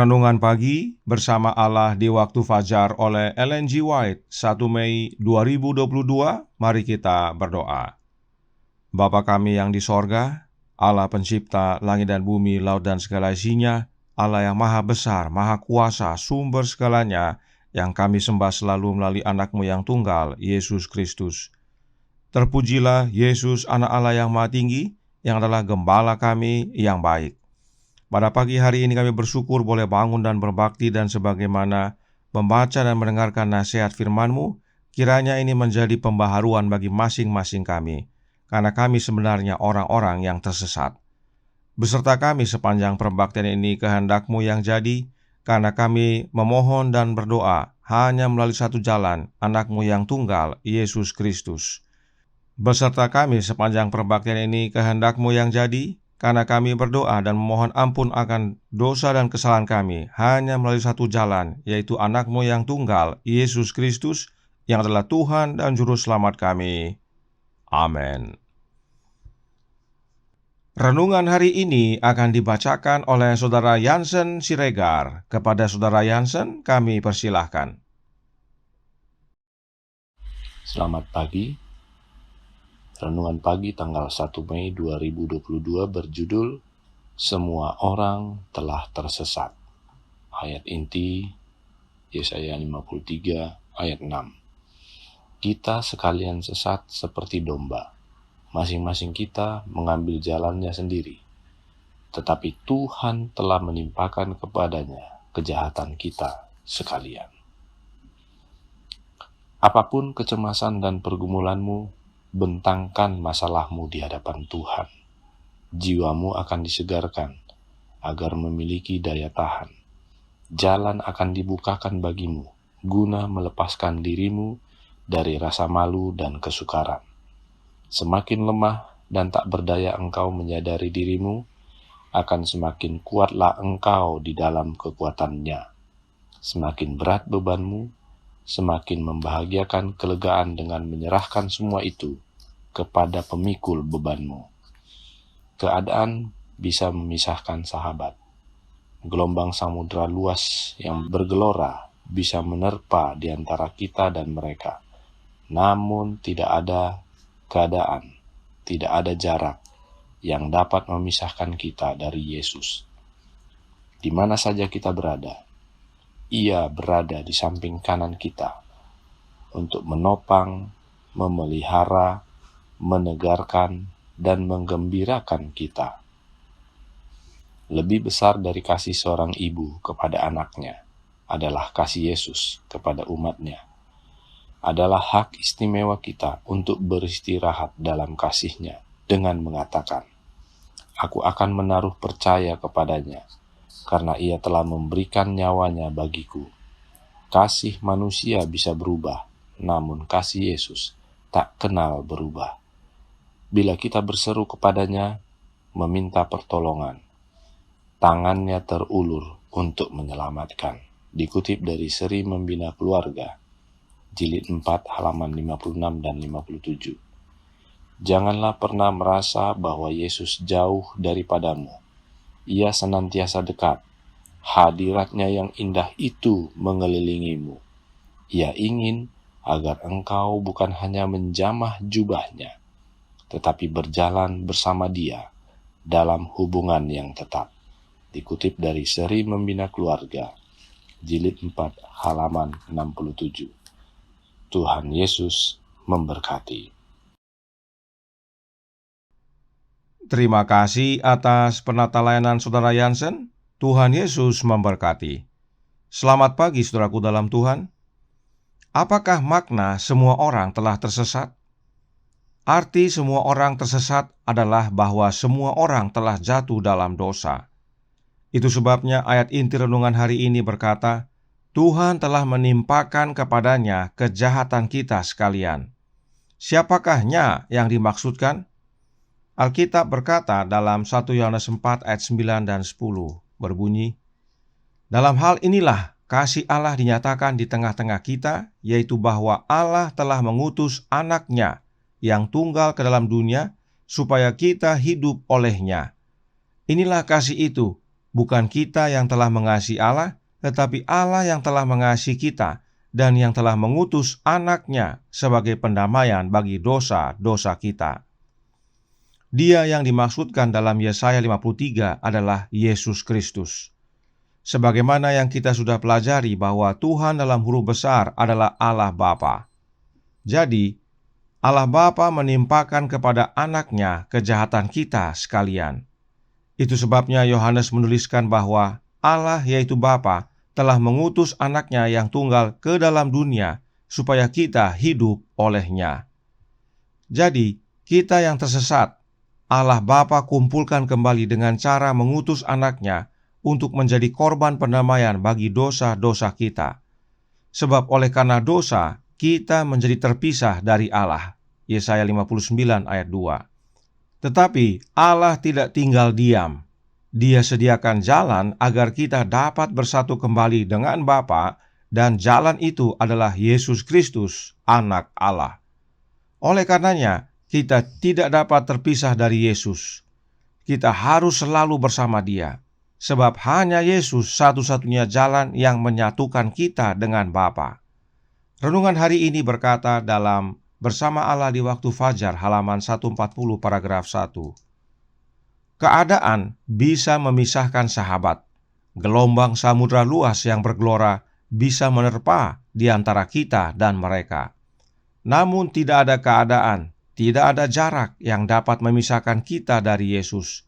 Renungan Pagi bersama Allah di Waktu Fajar oleh Ellen G. White, 1 Mei 2022. Mari kita berdoa. Bapa kami yang di sorga, Allah pencipta langit dan bumi, laut dan segala isinya, Allah yang maha besar, maha kuasa, sumber segalanya, yang kami sembah selalu melalui anak-Mu yang tunggal, Yesus Kristus. Terpujilah Yesus, anak Allah yang maha tinggi, yang adalah gembala kami yang baik. Pada pagi hari ini kami bersyukur boleh bangun dan berbakti, dan sebagaimana membaca dan mendengarkan nasihat firman-Mu, kiranya ini menjadi pembaharuan bagi masing-masing kami, karena kami sebenarnya orang-orang yang tersesat. Beserta kami sepanjang perbaktian ini kehendak-Mu yang jadi, karena kami memohon dan berdoa hanya melalui satu jalan, anak-Mu yang tunggal, Yesus Kristus. Beserta kami sepanjang perbaktian ini kehendak-Mu yang jadi, karena kami berdoa dan memohon ampun akan dosa dan kesalahan kami hanya melalui satu jalan, yaitu anak-Mu yang tunggal, Yesus Kristus, yang adalah Tuhan dan Juru Selamat kami. Amin. Renungan hari ini akan dibacakan oleh Saudara Yansen Siregar. Kepada Saudara Yansen, kami persilahkan. Selamat pagi. Renungan pagi tanggal 1 Mei 2022 berjudul Semua Orang Telah Tersesat. Ayat inti Yesaya 53 ayat 6. Kita sekalian sesat seperti domba. Masing-masing kita mengambil jalannya sendiri. Tetapi Tuhan telah menimpakan kepadanya kejahatan kita sekalian. Apapun kecemasan dan pergumulanmu, bentangkan masalahmu di hadapan Tuhan. Jiwamu akan disegarkan agar memiliki daya tahan. Jalan akan dibukakan bagimu guna melepaskan dirimu dari rasa malu dan kesukaran. Semakin lemah dan tak berdaya engkau menyadari dirimu, akan semakin kuatlah engkau di dalam kekuatannya. Semakin berat bebanmu, semakin membahagiakan kelegaan dengan menyerahkan semua itu kepada pemikul bebanmu. Keadaan bisa memisahkan sahabat. Gelombang samudera luas yang bergelora bisa menerpa di antara kita dan mereka. Namun tidak ada keadaan, tidak ada jarak yang dapat memisahkan kita dari Yesus. Di mana saja kita berada, Ia berada di samping kanan kita untuk menopang, memelihara, menegarkan, dan menggembirakan kita. Lebih besar dari kasih seorang ibu kepada anaknya adalah kasih Yesus kepada umatnya. Adalah hak istimewa kita untuk beristirahat dalam kasih-Nya dengan mengatakan, "Aku akan menaruh percaya kepadanya, karena Ia telah memberikan nyawanya bagiku." Kasih manusia bisa berubah, namun kasih Yesus tak kenal berubah. Bila kita berseru kepadanya, meminta pertolongan, tangannya terulur untuk menyelamatkan. Dikutip dari Seri Membina Keluarga, Jilid 4 halaman 56 dan 57. Janganlah pernah merasa bahwa Yesus jauh daripadamu. Ia senantiasa dekat. Hadiratnya yang indah itu mengelilingimu. Ia ingin agar engkau bukan hanya menjamah jubahnya, tetapi berjalan bersama Dia dalam hubungan yang tetap. Dikutip dari Seri Membina Keluarga, Jilid 4 halaman 67. Tuhan Yesus memberkati. Terima kasih atas penata layanan Saudara Yansen. Tuhan Yesus memberkati. Selamat pagi saudaraku dalam Tuhan. Apakah makna semua orang telah tersesat? Arti semua orang tersesat adalah bahwa semua orang telah jatuh dalam dosa. Itu sebabnya ayat inti renungan hari ini berkata, Tuhan telah menimpakan kepadanya kejahatan kita sekalian. Siapakahnya yang dimaksudkan? Alkitab berkata dalam 1 Yohanes 4 ayat 9 dan 10 berbunyi, "Dalam hal inilah kasih Allah dinyatakan di tengah-tengah kita, yaitu bahwa Allah telah mengutus anak-Nya yang tunggal ke dalam dunia, supaya kita hidup olehnya. Inilah kasih itu, bukan kita yang telah mengasihi Allah, tetapi Allah yang telah mengasihi kita dan yang telah mengutus anaknya sebagai pendamaian bagi dosa-dosa kita. Dia yang dimaksudkan dalam Yesaya 53 adalah Yesus Kristus. Sebagaimana yang kita sudah pelajari bahwa Tuhan dalam huruf besar adalah Allah Bapa. Jadi, Allah Bapa menimpakan kepada anaknya kejahatan kita sekalian. Itu sebabnya Yohanes menuliskan bahwa Allah yaitu Bapa telah mengutus anaknya yang tunggal ke dalam dunia supaya kita hidup olehnya. Jadi, kita yang tersesat, Allah Bapa kumpulkan kembali dengan cara mengutus anaknya untuk menjadi korban pendamaian bagi dosa-dosa kita. Sebab oleh karena dosa, kita menjadi terpisah dari Allah. Yesaya 59 ayat 2. Tetapi Allah tidak tinggal diam. Dia sediakan jalan agar kita dapat bersatu kembali dengan Bapa, dan jalan itu adalah Yesus Kristus, Anak Allah. Oleh karenanya, kita tidak dapat terpisah dari Yesus. Kita harus selalu bersama Dia, sebab hanya Yesus satu-satunya jalan yang menyatukan kita dengan Bapa. Renungan hari ini berkata dalam Bersama Allah di Waktu Fajar halaman 140 paragraf 1. Keadaan bisa memisahkan sahabat. Gelombang samudra luas yang bergelora bisa menerpa di antara kita dan mereka. Namun tidak ada keadaan, tidak ada jarak yang dapat memisahkan kita dari Yesus.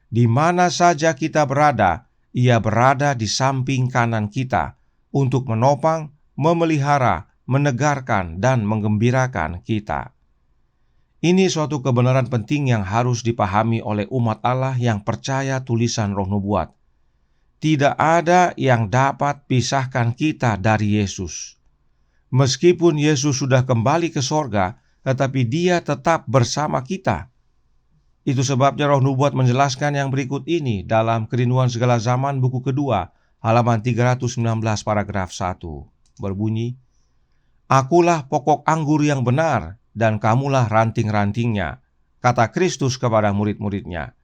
Di mana saja kita berada, Ia berada di samping kanan kita untuk menopang, memelihara, menegarkan, dan menggembirakan kita. Ini suatu kebenaran penting yang harus dipahami oleh umat Allah yang percaya tulisan Roh Nubuat. Tidak ada yang dapat pisahkan kita dari Yesus. Meskipun Yesus sudah kembali ke sorga, tetapi Dia tetap bersama kita. Itu sebabnya Roh Nubuat menjelaskan yang berikut ini dalam Kerinduan Segala Zaman buku kedua, halaman 319 paragraf 1. Berbunyi, Akulah pokok anggur yang benar, dan kamulah ranting-rantingnya, kata Kristus kepada murid-muridnya.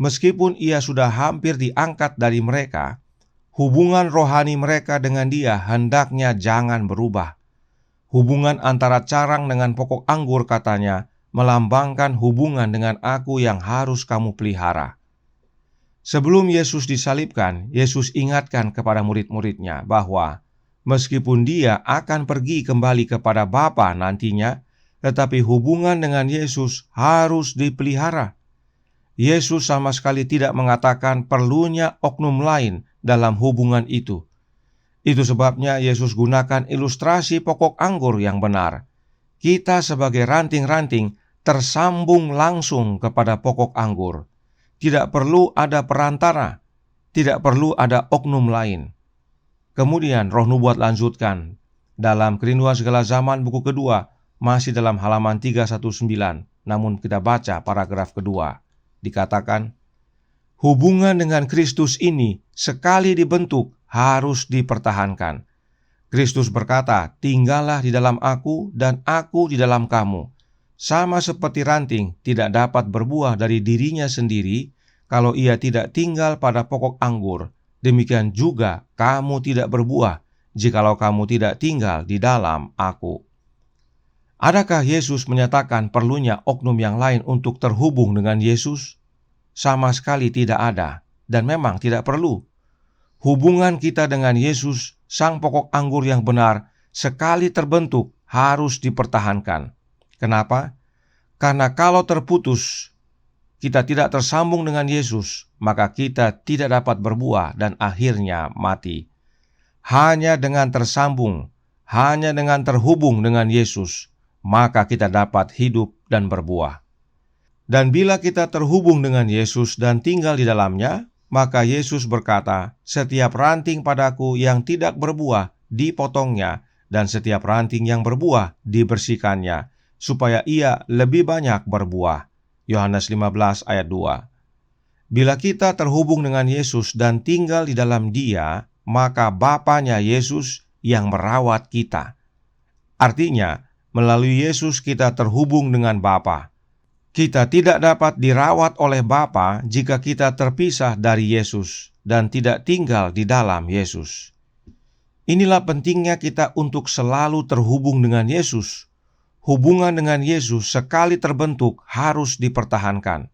Meskipun Ia sudah hampir diangkat dari mereka, hubungan rohani mereka dengan Dia hendaknya jangan berubah. Hubungan antara carang dengan pokok anggur, katanya, melambangkan hubungan dengan Aku yang harus kamu pelihara. Sebelum Yesus disalibkan, Yesus ingatkan kepada murid-muridnya bahwa meskipun Dia akan pergi kembali kepada Bapa nantinya, tetapi hubungan dengan Yesus harus dipelihara. Yesus sama sekali tidak mengatakan perlunya oknum lain dalam hubungan itu. Itu sebabnya Yesus gunakan ilustrasi pokok anggur yang benar. Kita sebagai ranting-ranting tersambung langsung kepada pokok anggur. Tidak perlu ada perantara, tidak perlu ada oknum lain. Kemudian Roh Nubuat lanjutkan dalam Kerinduan Segala Zaman buku kedua, masih dalam halaman 319, namun kita baca paragraf kedua. Dikatakan, hubungan dengan Kristus ini sekali dibentuk harus dipertahankan. Kristus berkata, tinggallah di dalam Aku dan Aku di dalam kamu. Sama seperti ranting tidak dapat berbuah dari dirinya sendiri kalau ia tidak tinggal pada pokok anggur, demikian juga kamu tidak berbuah jikalau kamu tidak tinggal di dalam Aku. Adakah Yesus menyatakan perlunya oknum yang lain untuk terhubung dengan Yesus? Sama sekali tidak ada, dan memang tidak perlu. Hubungan kita dengan Yesus, Sang pokok anggur yang benar, sekali terbentuk harus dipertahankan. Kenapa? Karena kalau terputus, kita tidak tersambung dengan Yesus, maka kita tidak dapat berbuah dan akhirnya mati. Hanya dengan tersambung, hanya dengan terhubung dengan Yesus, maka kita dapat hidup dan berbuah. Dan bila kita terhubung dengan Yesus dan tinggal di dalamnya, maka Yesus berkata, setiap ranting padaku yang tidak berbuah dipotongnya, dan setiap ranting yang berbuah dibersihkannya, supaya ia lebih banyak berbuah. Yohanes 15 ayat 2. Bila kita terhubung dengan Yesus dan tinggal di dalam Dia, maka Bapanya Yesus yang merawat kita. Artinya, melalui Yesus kita terhubung dengan Bapa. Kita tidak dapat dirawat oleh Bapa jika kita terpisah dari Yesus, dan tidak tinggal di dalam Yesus. Inilah pentingnya kita untuk selalu terhubung dengan Yesus. Hubungan dengan Yesus sekali terbentuk harus dipertahankan.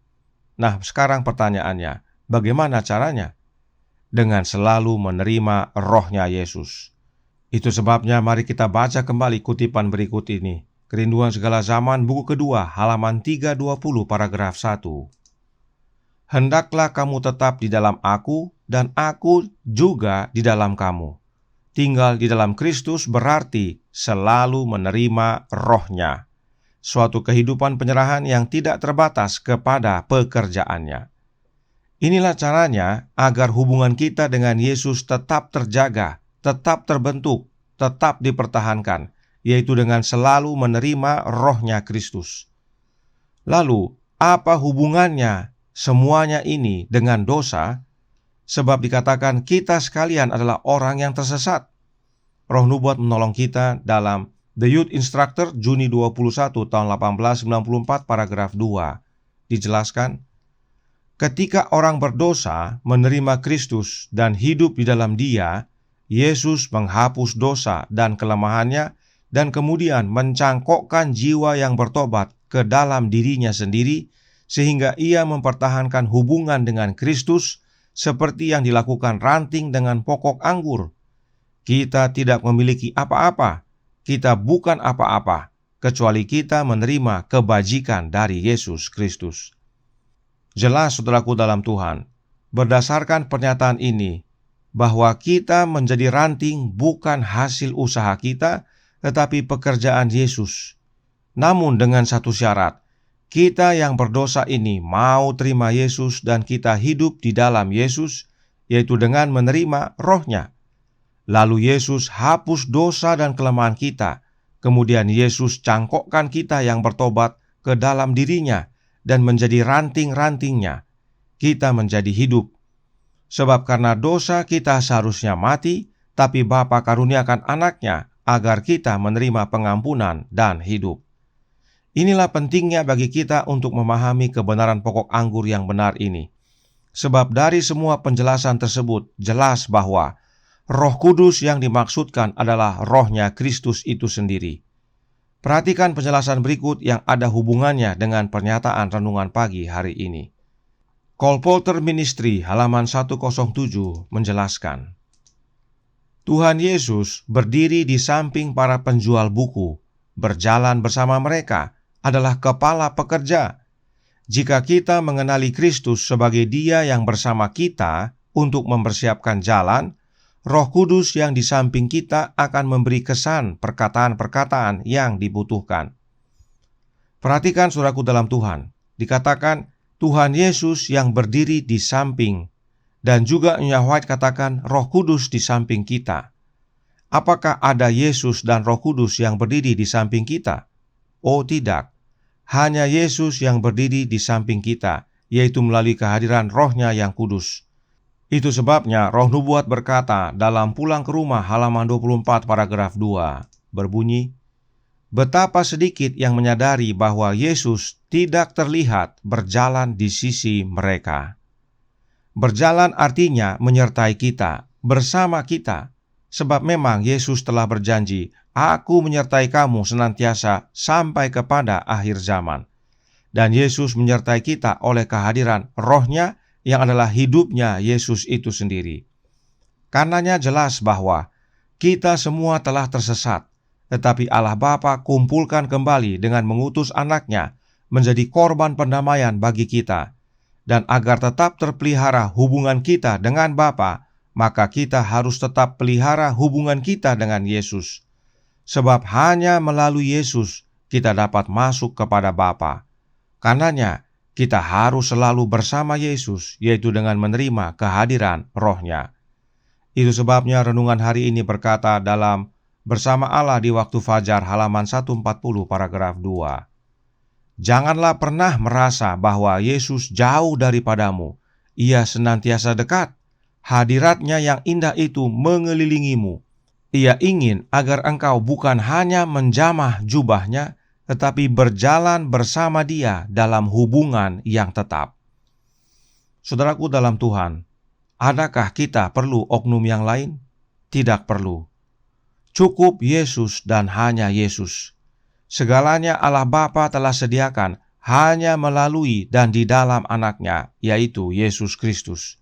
Nah, sekarang pertanyaannya, bagaimana caranya? Dengan selalu menerima rohnya Yesus. Itu sebabnya mari kita baca kembali kutipan berikut ini. Kerinduan Segala Zaman, buku kedua, halaman 320, paragraf 1. Hendaklah kamu tetap di dalam aku, dan aku juga di dalam kamu. Tinggal di dalam Kristus berarti selalu menerima rohnya. Suatu kehidupan penyerahan yang tidak terbatas kepada pekerjaannya. Inilah caranya agar hubungan kita dengan Yesus tetap terjaga, tetap terbentuk, tetap dipertahankan, yaitu dengan selalu menerima rohnya Kristus. Lalu, apa hubungannya semuanya ini dengan dosa? Sebab dikatakan kita sekalian adalah orang yang tersesat. Roh Nubuat menolong kita dalam The Youth Instructor Juni 21 tahun 1894 paragraf 2. Dijelaskan, ketika orang berdosa menerima Kristus dan hidup di dalam Dia, Yesus menghapus dosa dan kelemahannya dan kemudian mencangkokkan jiwa yang bertobat ke dalam dirinya sendiri sehingga ia mempertahankan hubungan dengan Kristus seperti yang dilakukan ranting dengan pokok anggur. Kita tidak memiliki apa-apa, kita bukan apa-apa, kecuali kita menerima kebajikan dari Yesus Kristus. Jelas, saudaraku dalam Tuhan, berdasarkan pernyataan ini, bahwa kita menjadi ranting bukan hasil usaha kita, tetapi pekerjaan Yesus. Namun dengan satu syarat, kita yang berdosa ini mau terima Yesus dan kita hidup di dalam Yesus, yaitu dengan menerima rohnya. Lalu Yesus hapus dosa dan kelemahan kita. Kemudian Yesus cangkokkan kita yang bertobat ke dalam dirinya dan menjadi ranting-rantingnya. Kita menjadi hidup. Sebab karena dosa kita seharusnya mati, tapi Bapa karuniakan anaknya agar kita menerima pengampunan dan hidup. Inilah pentingnya bagi kita untuk memahami kebenaran pokok anggur yang benar ini. Sebab dari semua penjelasan tersebut jelas bahwa Roh Kudus yang dimaksudkan adalah rohnya Kristus itu sendiri. Perhatikan penjelasan berikut yang ada hubungannya dengan pernyataan renungan pagi hari ini. Colporteur Ministry halaman 107 menjelaskan, Tuhan Yesus berdiri di samping para penjual buku, berjalan bersama mereka, adalah kepala pekerja. Jika kita mengenali Kristus sebagai Dia yang bersama kita untuk mempersiapkan jalan, Roh Kudus yang di samping kita akan memberi kesan perkataan-perkataan yang dibutuhkan. Perhatikan saudaraku dalam Tuhan, dikatakan Tuhan Yesus yang berdiri di samping, dan juga Nyonya White katakan Roh Kudus di samping kita. Apakah ada Yesus dan Roh Kudus yang berdiri di samping kita? Oh tidak, hanya Yesus yang berdiri di samping kita, yaitu melalui kehadiran rohnya yang kudus. Itu sebabnya Roh Nubuat berkata dalam Pulang ke Rumah halaman 24 paragraf 2, berbunyi, betapa sedikit yang menyadari bahwa Yesus tidak terlihat berjalan di sisi mereka. Berjalan artinya menyertai kita, bersama kita, sebab memang Yesus telah berjanji, Aku menyertai kamu senantiasa sampai kepada akhir zaman. Dan Yesus menyertai kita oleh kehadiran rohnya yang adalah hidupnya Yesus itu sendiri. Karenanya jelas bahwa kita semua telah tersesat, tetapi Allah Bapa kumpulkan kembali dengan mengutus anaknya menjadi korban pendamaian bagi kita. Dan agar tetap terpelihara hubungan kita dengan Bapa, maka kita harus tetap pelihara hubungan kita dengan Yesus. Sebab hanya melalui Yesus kita dapat masuk kepada Bapa. Karenanya kita harus selalu bersama Yesus, yaitu dengan menerima kehadiran rohnya. Itu sebabnya renungan hari ini berkata dalam Bersama Allah di Waktu Fajar halaman 140 paragraf 2. Janganlah pernah merasa bahwa Yesus jauh daripadamu. Ia senantiasa dekat. Hadiratnya yang indah itu mengelilingimu. Ia ingin agar engkau bukan hanya menjamah jubahnya, tetapi berjalan bersama Dia dalam hubungan yang tetap. Saudaraku dalam Tuhan, Adakah kita perlu oknum yang lain? Tidak perlu. Cukup Yesus dan hanya Yesus. Segalanya Allah Bapa telah sediakan hanya melalui dan di dalam anaknya, yaitu Yesus Kristus.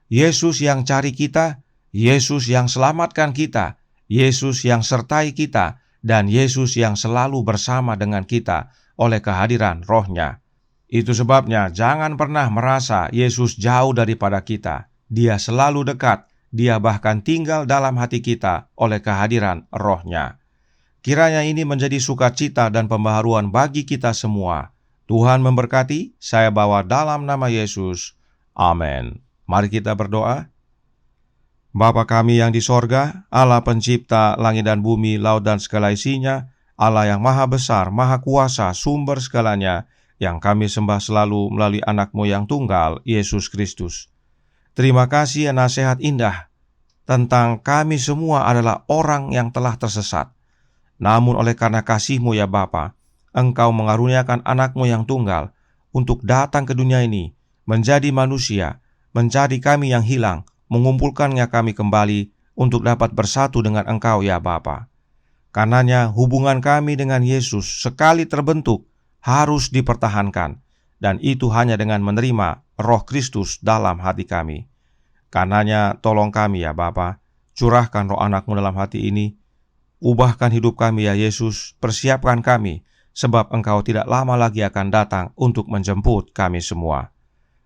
Yesus yang cari kita, Yesus yang selamatkan kita, Yesus yang sertai kita, dan Yesus yang selalu bersama dengan kita oleh kehadiran Roh-Nya. Itu sebabnya jangan pernah merasa Yesus jauh daripada kita. Dia selalu dekat, Dia bahkan tinggal dalam hati kita oleh kehadiran Roh-Nya. Kiranya ini menjadi sukacita dan pembaharuan bagi kita semua. Tuhan memberkati, saya bawa dalam nama Yesus. Amin. Mari kita berdoa. Bapa kami yang di sorga, Allah pencipta langit dan bumi, laut dan segala isinya, Allah yang maha besar, maha kuasa, sumber segalanya, yang kami sembah selalu melalui anak-Mu yang tunggal, Yesus Kristus. Terima kasih ya nasihat indah tentang kami semua adalah orang yang telah tersesat. Namun oleh karena kasih-Mu ya Bapa, Engkau mengaruniakan anak-Mu yang tunggal untuk datang ke dunia ini, menjadi manusia, mencari kami yang hilang, mengumpulkannya kami kembali untuk dapat bersatu dengan Engkau ya Bapa. Karenanya hubungan kami dengan Yesus sekali terbentuk harus dipertahankan, dan itu hanya dengan menerima Roh Kristus dalam hati kami. Karenanya tolong kami ya Bapa, curahkan Roh anak-Mu dalam hati ini, ubahkan hidup kami ya Yesus, persiapkan kami, sebab Engkau tidak lama lagi akan datang untuk menjemput kami semua.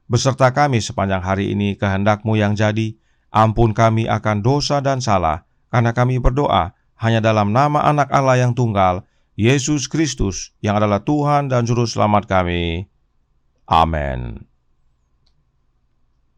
Beserta kami sepanjang hari ini kehendak-Mu yang jadi, ampun kami akan dosa dan salah, karena kami berdoa hanya dalam nama anak Allah yang tunggal, Yesus Kristus, yang adalah Tuhan dan Juru Selamat kami. Amin.